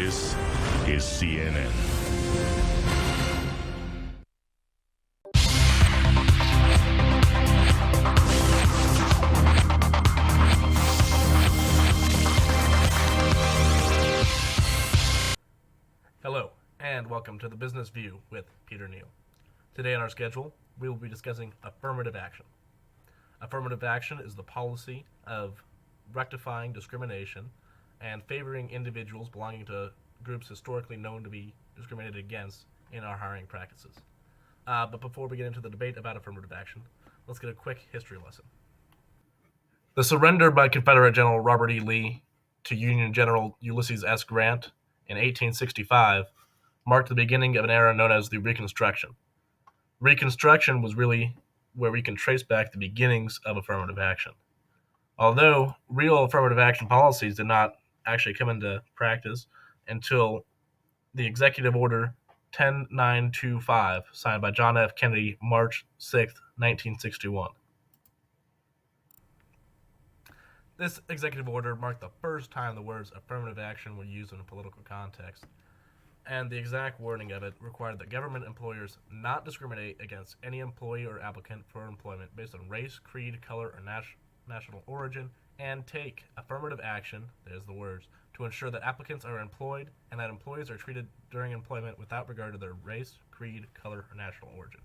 This is CNN. Hello, and welcome to the Business View with Peter Neal. Today on our schedule, we will be discussing affirmative action. Affirmative action is the policy of rectifying discrimination and favoring individuals belonging to groups historically known to be discriminated against in our hiring practices. But before we get into the debate about affirmative action, let's get a quick history lesson. The surrender by Confederate General Robert E. Lee to Union General Ulysses S. Grant in 1865 marked the beginning of an era known as the Reconstruction. Reconstruction was really where we can trace back the beginnings of affirmative action. Although real affirmative action policies did not actually come into practice until the Executive Order 10925, signed by John F. Kennedy March 6, 1961. This executive order marked the first time the words affirmative action were used in a political context, and the exact wording of it required that government employers not discriminate against any employee or applicant for employment based on race, creed, color, or national origin, and take affirmative action, there's the words, to ensure that applicants are employed and that employees are treated during employment without regard to their race, creed, color, or national origin.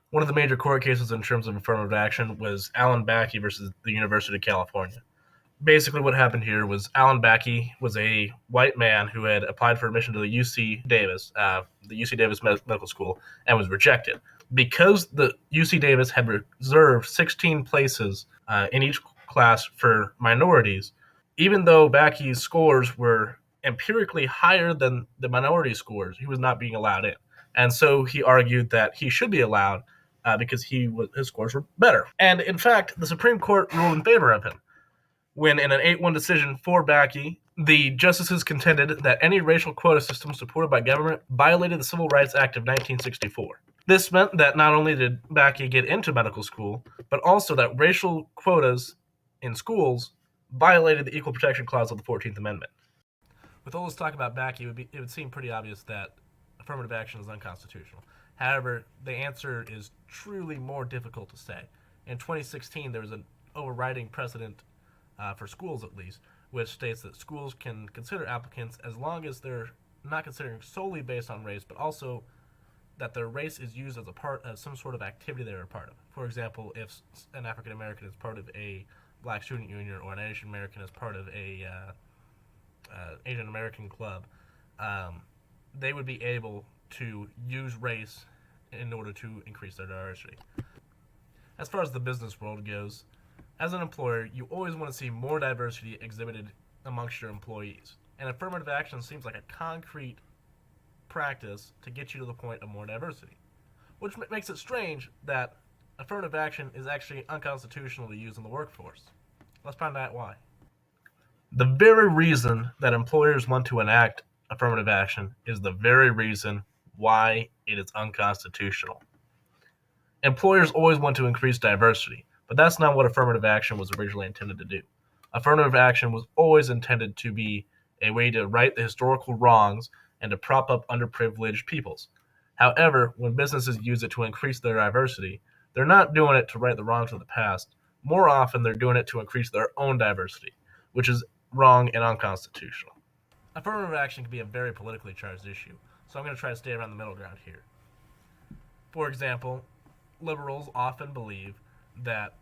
One of the major court cases in terms of affirmative action was Allen Backey versus the University of California. Basically what happened here was Allen Backey was a white man who had applied for admission to the UC Davis Medical School, and was rejected. Because the UC Davis had reserved 16 places in each class for minorities, even though Backey's scores were empirically higher than the minority scores, he was not being allowed in. And so he argued that he should be allowed because his scores were better. And in fact, the Supreme Court ruled in favor of him, when in an 8-1 decision for Backey, the justices contended that any racial quota system supported by government violated the Civil Rights Act of 1964. This meant that not only did Backey get into medical school, but also that racial quotas in schools violated the Equal Protection Clause of the 14th Amendment. With all this talk about Backey, it would seem pretty obvious that affirmative action is unconstitutional. However, the answer is truly more difficult to say. In 2016, there was an overriding precedent for schools at least, which states that schools can consider applicants as long as they're not considering solely based on race, but also that their race is used as a part of some sort of activity they're a part of. For example, if an African American is part of a Black student union, or an Asian American is part of a Asian American club, they would be able to use race in order to increase their diversity. As far as the business world goes, as an employer, you always want to see more diversity exhibited amongst your employees. And affirmative action seems like a concrete practice to get you to the point of more diversity, which makes it strange that affirmative action is actually unconstitutional to use in the workforce. Let's find out why. The very reason that employers want to enact affirmative action is the very reason why it is unconstitutional. Employers always want to increase diversity, but that's not what affirmative action was originally intended to do. Affirmative action was always intended to be a way to right the historical wrongs and to prop up underprivileged peoples. However, when businesses use it to increase their diversity, they're not doing it to right the wrongs of the past. More often, they're doing it to increase their own diversity, which is wrong and unconstitutional. Affirmative action can be a very politically charged issue, so I'm going to try to stay around the middle ground here. For example, liberals often believe that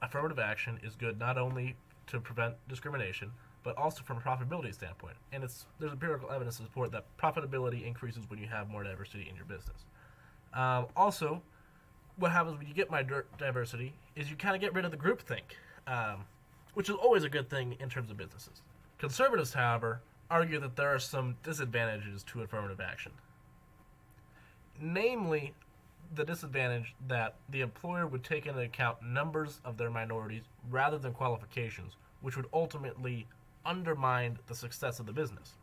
affirmative action is good not only to prevent discrimination, but also from a profitability standpoint. And there's empirical evidence to support that profitability increases when you have more diversity in your business. Also, what happens when you get more diversity is you kind of get rid of the groupthink, which is always a good thing in terms of businesses. Conservatives, however, argue that there are some disadvantages to affirmative action. Namely, the disadvantage that the employer would take into account numbers of their minorities rather than qualifications, which would ultimately undermine the success of the business.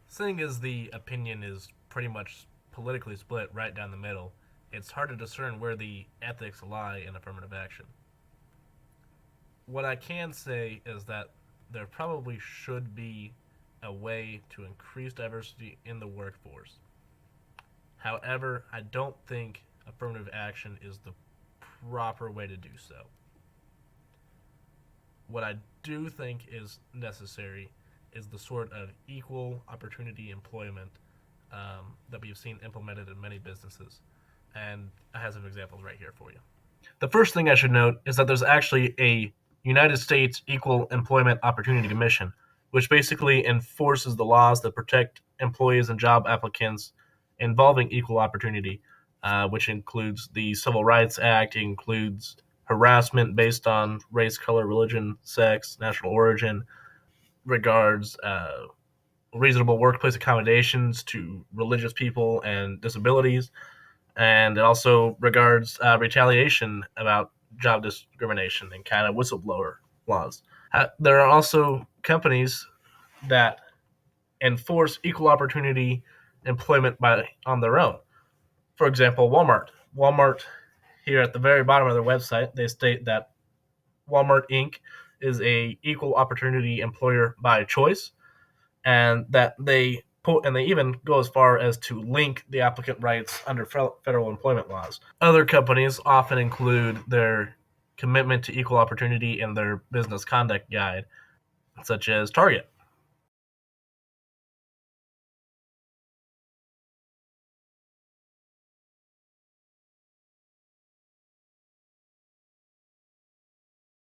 Seeing as the opinion is pretty much politically split right down the middle, it's hard to discern where the ethics lie in affirmative action. What I can say is that there probably should be a way to increase diversity in the workforce. However, I don't think affirmative action is the proper way to do so. What I do think is necessary is the sort of equal opportunity employment that we've seen implemented in many businesses. And I have some examples right here for you. The first thing I should note is that there's actually a United States Equal Employment Opportunity Commission, which basically enforces the laws that protect employees and job applicants involving equal opportunity, which includes the Civil Rights Act, includes harassment based on race, color, religion, sex, national origin, regards reasonable workplace accommodations to religious people and disabilities, and it also regards retaliation about job discrimination and kind of whistleblower laws. There are also companies that enforce equal opportunity employment on their own. For example, Walmart. Walmart, here at the very bottom of their website, they state that Walmart Inc. is a equal opportunity employer by choice, and that they even go as far as to link the applicant rights under federal employment laws. Other companies often include their commitment to equal opportunity in their business conduct guide, such as Target.